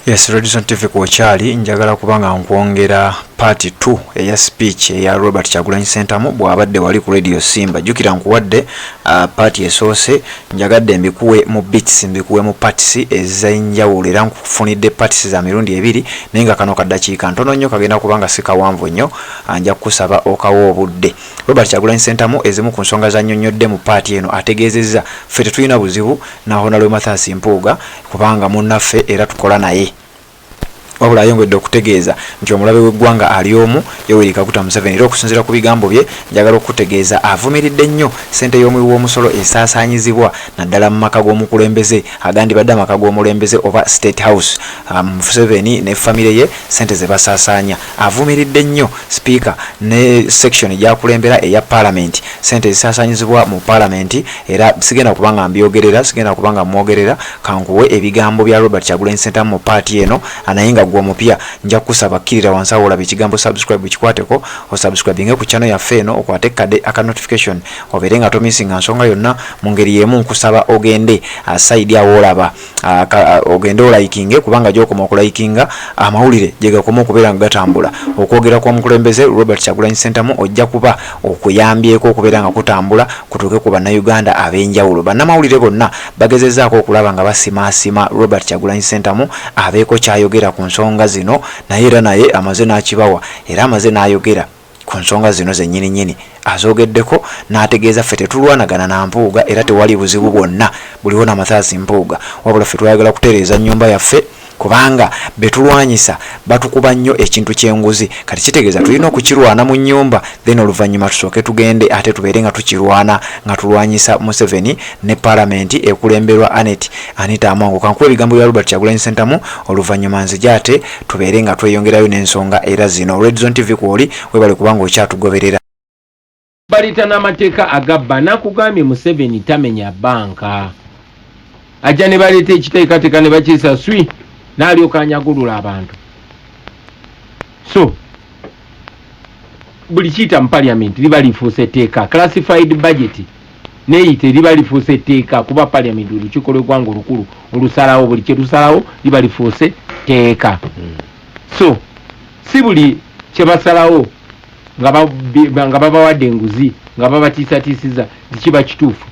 Yes, Redison TV kwa chali njagala kubanga nkwongera part 2 eya speech ya Robert Kyagulanyi Ssentamu bw'abadde wali ku Radio Simba. Jukira nkuwadde part esoose njagadde mbikuwe mu bits mbikuwe mu parts ez'enjawulo era nkufunidde parts za mirundi ebiri naye nga kano kaddakiika ntono nnyo kagenda kubanga si kawanvu nnyo nja kusaba okawo obudde. Robert Kyagulanyi Ssentamu ezimu ku nsonga zannyonnyodde mu part eno ategeezezza ffe tetulina buzibu na Honorable Mathias Mpuuga kubanga munnaffe era tukola naye. Wabula ayongedde okutegeeza nti omulabe w'eggwanga ali omu Yoweri Kaguta Museveni era okusinziira ku bigambo bye njagala okutegeeza avumiridde nnyo ssente y'omuwi w'omusolo esaasaanyizibwa naddala mu maka g'omukulembeze agandibadde amaka g'omulembeze oba State House. Museveni ne famire ye ssente ze basaasaanya. Avumiridde nnyo speaker ne section gy'akulembera eya parliament ssente zisaasaanyizibwa mu parliament era sigenda kubanga mbyogerera sigenda kubanga mwogerera kankuwe ebigambo bya Robert Kyagulanyi Ssentamu mu party eno anayenga gwa mupya nja kusaba kirira wansawo olabe ekigambo subscribe kikwateko o subscribing ku channel ya Feno okwate kade aka notification oberenga to missing nsonga yonna mu ngeri yemu nkusaba ogende side ya olaba ogende olaikinge kubanga gyokoma okulaikinga amawulire jega komo okubeera nga gatambula okwogera kwa mukulembeze Robert Kyagulanyi Ssentamu ojja kuba okuyambyeko okubeera nga kutambula kutuuke ku bannayuganda ab'enjawulo. Bannamawulire bonna bagezezzaako okulaba nga basimaasima Robert Kyagulanyi Ssentamu abeeko kyayogera ku nsonga zino naye era naye amaze n'akibawa era amaze n'ayogera ku nsonga zino zennyini nnyini azogeddeko n'ategeeza ffe tetulwanagana na Mpuuga era tewali buzibu bwonna buliwo na Mathias Mpuuga wabula ffe twayagala kutereeza nnyumba yaffe kubanga betulwanyisa batukuba nnyo ekintu ky'enguzi kati kitegeeza tulina okukirwana mu nnyumba then oluvannyuma tusooke tugende ate tubeere nga tukirwana nga tulwanyisa Museveni ne parliament ekulemberwa Anita Amangu. Kankuwa ebigambo bya Robert Kyagulanyi Ssentamu oluvannyuma nzija ate tubeere nga tweyongerayo n'ensonga era zino. Redison TV kwoli webale kubanga okyatugoberera. Balita n'amateeka agabba nakugambye Museveni tamenya banka ajja ne baleeta ekiteekateeka ne bakiisa swi n'alyoka anyagulula abantu. So buli kiyita mu parliament liba lifuuse etteeka classified budget neeyite liba lifuuse etteeka kuba parliament olukiiko lw'eggwanga olukulu olusalawo buli kye lusalawo liba lifuuse tteeka. So si buli kye basalawo nga babawadde enguzi nga babatiisatiisiza kiba kituufu.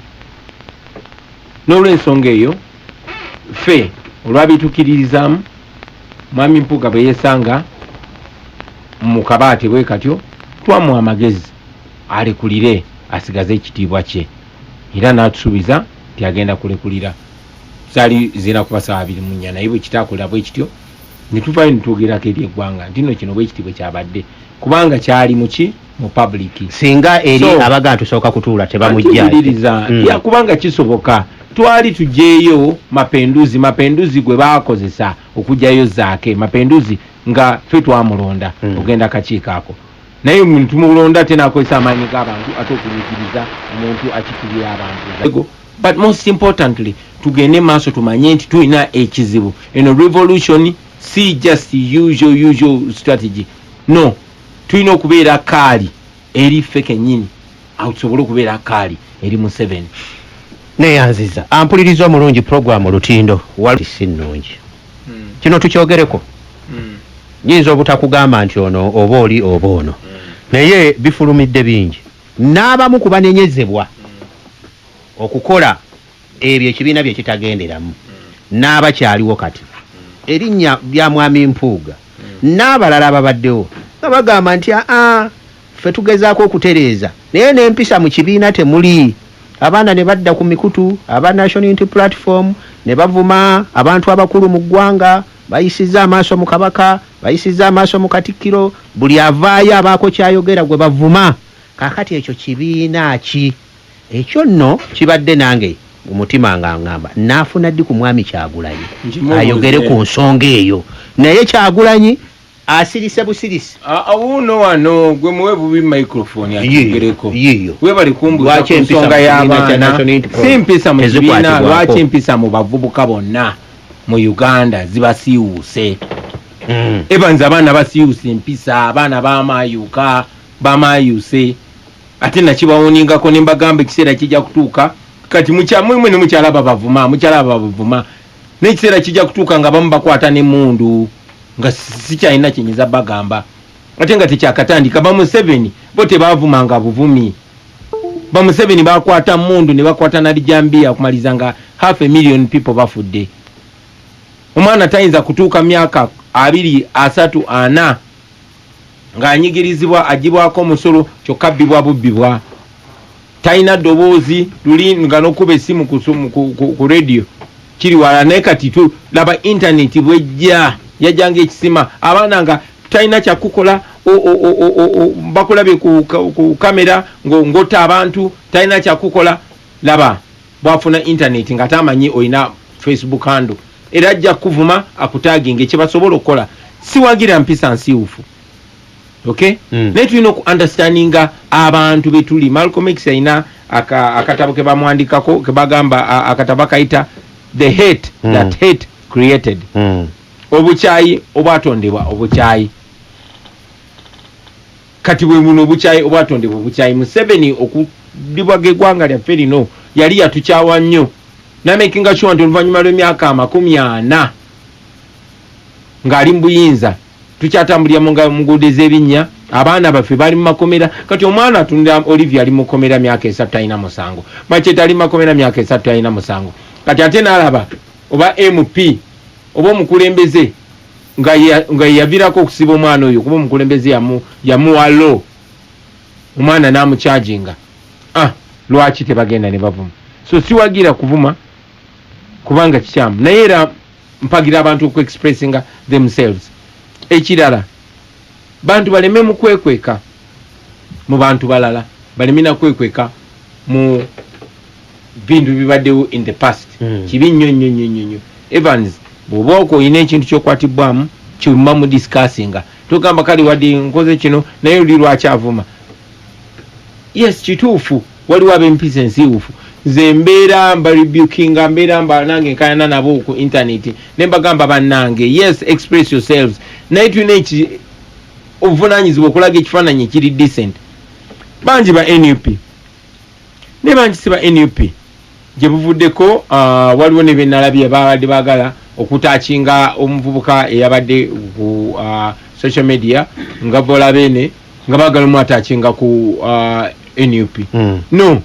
N'olw'ensonga eyo ffe olwabitukiririzaamu mwami Mpuuga bwe yeesanga mu kabaate bwe katyo twamuwa amagezi alekulire asigaze ekitiibwa kye era n'atusuubiza nti agenda kulekulira. Zaali zina kuba ssaawa 24 naye bwe kitaakolera bwe kityo ne tuvaayo ne twogerako eri eggwanga nti nno kino bwe kiti bwe kyabadde kubanga kyali muki mu public singa eri abaga tusooka kutuula tebamujjaayo kubanga kisoboka twali tujeeyo mapenduzi gwe baakozesa okujjayo zaake mapenduzi nga ffe twamulonda ogenda kakiiko ako naye omuntu mulonda ate n'akozesa amaanyi g'abantu ate okunyigiriza omuntu akikirira abantu. But most importantly tugende maaso tumanye nti tulina ekizibu eno revolution si just usual strategy no tulina okubeera kaali eri ffe kennyini awo tusobole okubeera kaali eri Museveni. Neyanziza ampuliriza omulungi program olutindo wali si nnungi kino tukyogereko nyinza obutakugamba nti ono oba oli oba ono naye bifulumidde bingi n'abamu kubanenyezebwa okukola ebyo ekibiina bye kitagenderamu n'abakyaliwo kati erinnya lya mwami Mpuuga n'abalala ababaddewo nga bagamba nti ffe tugezaako okutereeza naye n'empisa mu kibiina temuli. Abaana ne badda ku mikutu aba National Unity Platform ne bavuma abantu abakulu mu ggwanga bayisiza amaaso mu kabaka bayisiza amaaso mu katikkiro buli avaayo abaako kyayogera gwe bavuma. Kaakati ekyo kibiina ki ekyo nno kibadde nange umutima nga ngamba naafuna ddi ku mwami Kyagulanyi ayogere ku nsonga eyo naye Kyagulanyi asirise busirisi awuno wano gwe muwe bubi microphone yakigereko we bali kumbuza ku nsonga y'abaana simpisa mu kibiina lwaki empisa mu bavubuka bonna mu Uganda zibasiiwuse ebanza abaana basiiwuse empisa abaana bamayuse ate nakibawuningako ne mbagamba ekiseera kijja kutuuka kati mukyamwe ne mukyala bavuma n'ekiseera kijja kutuuka nga bamu bakwata n'emmundu nga sikyalina kyenyiza bagamba ate nga tekyakatandika. Ba Museveni bo tebaavumanga buvumi. Ba Museveni bakwata mmundu ne bakwata nalijambiya okumaliza nga 500,000 people bafudde. Omwana tayinza kutuuka myaka 2, 3, 4 ng'anyigirizibwa agibwako omusolo kyokka bbibwa bubbibwa. Talina ddoboozi luli nga n'okuba essimu ku radio kiri wala naye kati laba intaneti bwejja yajjanga ekisima abaana nga talina kyakukola bakulabye ku kamera ng'otta abantu talina kyakukola. Laba bwafuna intaneti nga tamanyi olina Facebook handle era ajja kuvuma akutaginga kye basobola okukola. Siwagira mpisa nsiufu. Okay? Naye tulina oku-understandinga abantu betuli. Malcolm X alina akatabo ke bamwandikako ke bagamba akatabo kayita The Hate That Hate Created. Obukyayi obwatondebwa obukyayi. Kati bwe muno obukyayi obwatondebwa obukyayi. Museveni okudibwa gegwanga lyaffe lino yali yatukyawa nnyo. Namakinga sure nti oluvannyuma lw'emyaka 40 ng'ali mu buyinza tukyatambulira mu nguudo ez'ebinnya. Abaana baffe bali mu makomera. Kati omwana atunda Olivia ali mu komera myaka 3 alina musango. Machete ali mu makomera myaka 3 alina musango. Kati ate n'alaba oba MP oba omukulembeze nga yavirako okusiba omwana oyo kuba omukulembeze yamuwalo omwana n'amucharginga. Lwaki tebagenda ne bavuma? So siwagira kuvuma kubanga kikyamu naye era mpagira abantu oku-expressinga themselves. Ekirala bantu baleme mu kwekweka mu bantu balala, baleme na kwekweka mu bintu bibaddewo in the past. Kibi nnyo. Evans bw'oba oyina ekintu ky'okwatibwamu kyuma mu discussinga tugamba kali wadde nkoze kino naye oli lwaki avuma. Yes, kituufu waliwo ab'empisa ensiiwufu. Nze mbeera mbarebukinga mbeera nange nkayana nabo ku internet ne mbagamba bannange yes express yourselves naye tulina obuvunaanyizibwa okulaga ekifaananyi ekiri decent. Bangi ba NUP ne bangi si ba NUP gye buvuddeko. Waliwo ne bennalabye babadde baagala okutaakinga omuvubuka eyabadde ku social media nga bola bene nga baagala omwataakinga ku NUP. No,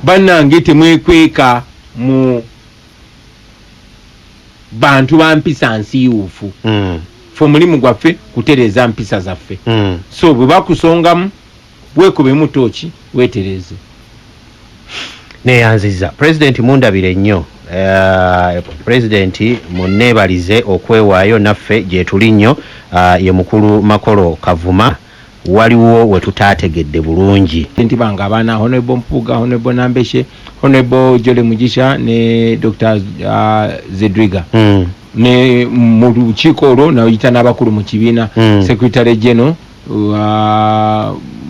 bannange temwekweka mu bantu ba mpisa nsiiwuufu. Fe omulimu gwaffe kutereeza mpisa zaffe. So bwe bakusongamu weekubemu tooki weetereze. Neyanziza President mundabire nnyo. President munneebalize okwewaayo naffe gye tuli nnyo. Ye mukulu Makolo Kavuma waliwo we tutaategedde bulungi. Ntibanga abaana Honorable Mpuga, Honorable Nambeshe, Honorable Jole Mugisha ne Dr. Zedriga. Ne mu lukiiko olwo nayita n'abakulu mu kibiina Secretary General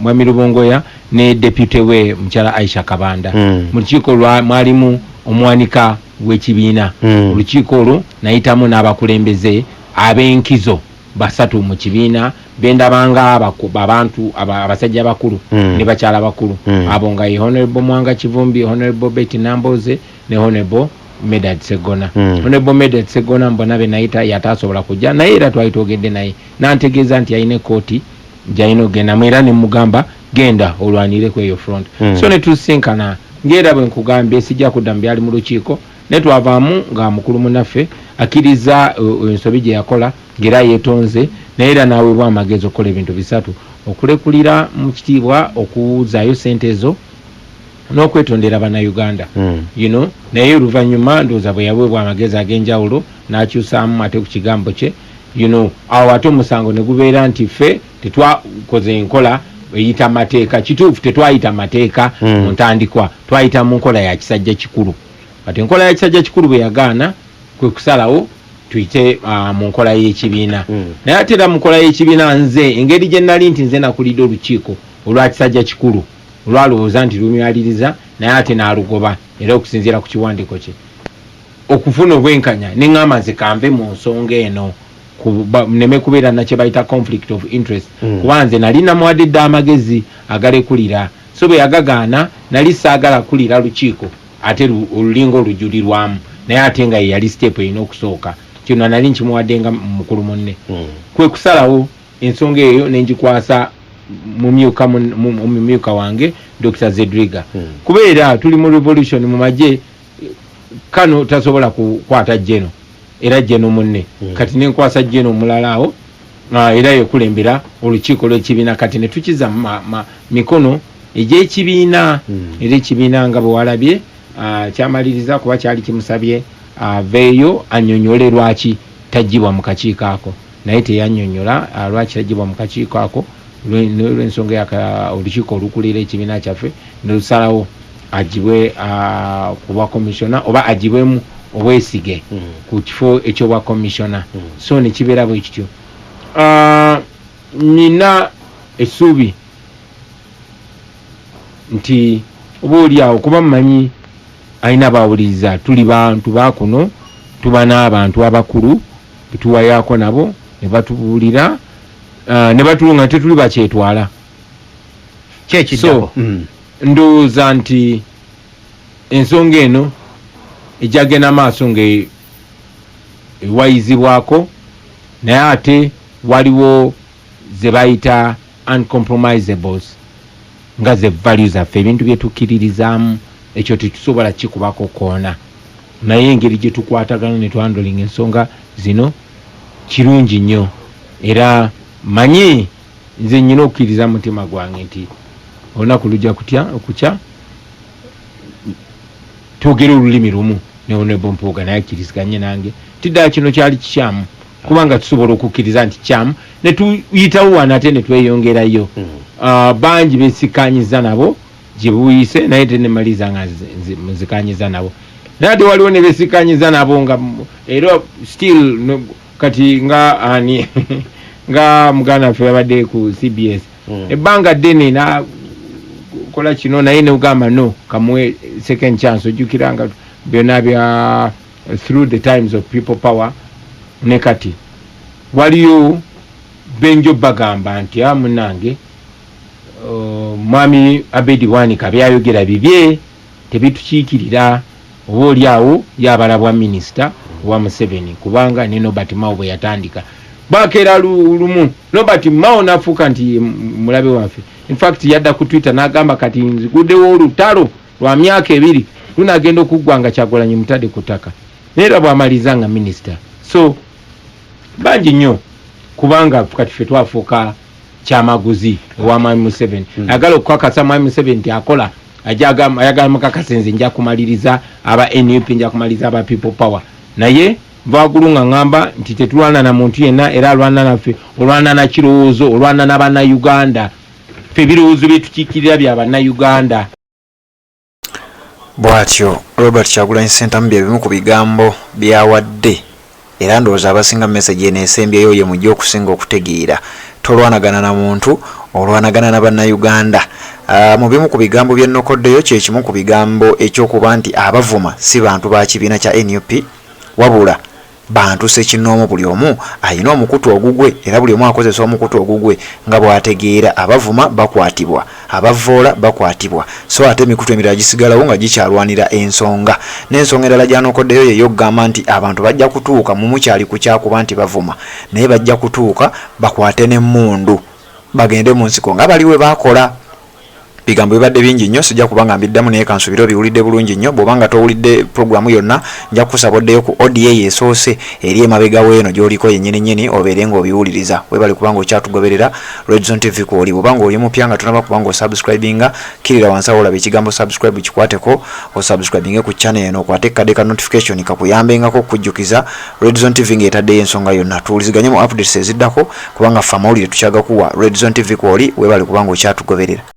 Mwami Rubongoya ne Deputy we Mukyala Aisha Kabanda. Mu lukiiko mwalimu omwanika w'ekibiina. Olukiiko olwo nayitamu n'abakulembeze ab'enkizo basatu mu kibiina bendabanga abantu abasajja bakulu ne bakyala bakulu abo nga Honorable Mwanga Kivumbi, Honorable Betty Namboze ne Honorable Medad Segona. Honorable Medad Segona mbona be nayita yatasobola kujja naye era twayitogedde naye nantegeeza nti ayine kooti gyalina genda mwera ne mugamba genda olwanire ku eyo front. So ne tusinkana ngera bwe nkugambye sijja kudda mu byali mu lukiiko ne twavaamu nga mukulu munaffe akkiriza ensobi gye yakola ngera yeetonze naye era naaweebwa amagezi okukola ebintu bisatu: okulekulira mu kitiibwa okuwuzaayo sente ezo n'okwetondera bannayuganda. Naye oluvannyuma ndowooza bwe yaweebwa amagezi ag'enjawulo n'akyusaamu ate ku kigambo kye. Awo ate omusango ne gubeera nti ffe tetwakoze enkola eyita mateeka. Kituufu tetwayita mateeka mu ntandikwa, twayita mu nkola ya kisajja kikulu. Kati enkola ya kisajja kikulu bwe yagaana kwe kusalawo tuyite mu nkola y'ekibiina. Naye ate era mu nkola y'ekibiina nze engeri gye nnali nti nze nakulidde olukiiko olwa kisajja kikulu olwalowooza nti lumyaliriza naye ate n'alugoba era okusinziira ku kiwandiiko kye okufuna obwenkanya ne ŋŋamba nze kanve mu nsonga eno neme kubeera nakye bayita conflict of interest. Kuba nze nali namuwadde amagezi agalekulira, so bwe yagagaana nali saagala kulira lukiiko ate olulinga olujulirwamu. naye ate nga yali step erina okusooka kino nali nkimuwadde nga mukulu munne kwe kusalawo ensonga eyo nengikwasa mumyuka wange Dr. Zedriga kubeera tuli mu revolution mu magye kano tasobola kukwata jeno era jeno munne kati nenkwasa jeno mulala awo era yekulembera olukiiko lw'ekibiina kati ne tukiza mikono egy'ekibiina era ekibiina nga bwe walabye kyamaliriza kuba kyali kimusabye aveeyo annyonnyole lwaki tajjibwa mu kakiiko ako naye teyannyonnyola lwaki tajjibwa mu kakiiko ako lw'ensonga ya olukiiko olukulira ekibiina kyaffe nelusalawo agibwe ku bwakomisiona oba agibwemu obwesige ku kifo ekyobwakomisiona so nekibeera bwe kityo nina essuubi nti oba oli awo kuba mmanyi alina bawuliriza tuli bantu bakuno tuba n'abantu abakulu betuwayaako nabo ne batubuulira ne batulunga tetuli bakyetwala so ndowooza nti ensonga eno ejjagenda maaso nga ewayizibwako naye ate waliwo ze bayita uncompromisables nga ze values zaffe ebintu byetukkiririzaamu ekyo tetusobola kikubako koona naye engeri gye tukwatagana ne twandolinga ensonga zino kirungi nnyo era manyi nze nnyina okukkiriza mutima gwange nti olunaku lujja okukya twogere olulimi lumu ne Honorable Mpuuga naye akkiriziganye nange tiddala kino kyali kikyamu kubanga tusobola okukkiriza nti kyamu ne tuyitawo wano ate ne tweyongerayo bangi besikanyiza nabo gye buyise naye tenemaliza nga nzikanyiza nabo naye ate waliwo ne besikanyiza nabo nga era still kati nga ani nga muganda ffe yabadde ku CBS ebbanga ddene nakola kino naye neugamba no kamuwe second chance ojjukira nga byonna bya through the times of people power ne kati waliyo benjo bagamba nti munange mwami Abedi Wanika byayogera bibye tebitukiikirira oba oli awo yabalabwa minisita wa Museveni kubanga ne Nobert Mao bwe yatandika bakera lumu Nobert Mao nafuuka nti mulabe waffe in fact yadda ku Twitter n'agamba kati nziguddewo olutalo lwa myaka 2 lunagenda okuggwanga Kyagulanyi mutade ku ttaka naye bw'amaliza nga minisita so bangi nnyo kubanga kati ffe twafuuka kyamaguzi owa mwami Museveni ayagala okukakasa mwami Museveni nti akola ayagala mukakasa nze nja kumaliriza aba NUP nja kumaliriza aba people power naye bagulunga ngamba nti tetulwana na muntu yenna era alwana naffe olwana na kirowoozo olwana n'Abannayuganda ffe ebirowoozo byetukiikirira bya Bannayuganda bw'atyo Robert Kyagulanyi Ssentamu bye bimu ku bigambo byawadde era ndowooza abasinga message eneesembyeyo ye mujja okusinga okutegeera tolwanagana na muntu olwanagana n'Abannayuganda mu bimu ku bigambo by'ennokoddeyo kye kimu ku bigambo ekyokuba nti abavuma si bantu ba kibiina kya NUP wabula bantu sekinoomu buli omu ayina omukutu ogugwe era buli omu akozesa omukutu ogugwe nga bw'ategeera abavuma bakwatibwa abavoola bakwatibwa so ate emikutu emirala gisigalawo nga gikyalwanira ensonga n'ensonga endala gyanokoddeyo yeyo okugamba nti abantu bajja kutuuka mu mukyali ku kyakuba nti bavuma naye bajja kutuuka bakwate n'emmundu bagende mu nsiko nga bali we baakola bigambo bibadde bingi nnyo sijja kubanga mbiddamu naye kansubira biwulidde bulungi nnyo bw'obanga towulidde programu yonna nja kukusaboddeyo ku ODA esoose eri emabega weeno gy'oliko yennyini obeere ng'obiwuliriza webali kubanga okyatugoberera Redzone TV kwoli bw'obanga oli mupya nga tonaba kubanga osubscribinga kirira wansi awo olaba ekigambo subscribe kikwateko osubscribinge ku channel eno okwate kadde ka notification kakuyambengako okujjukiza Redzone TV ng'etaddeyo ensonga yonna tuwuliziganye mu updates eziddako kubanga ffe amawulire tukyaga kuwa Redzone TV kwoli webali kubanga okyatugoberera.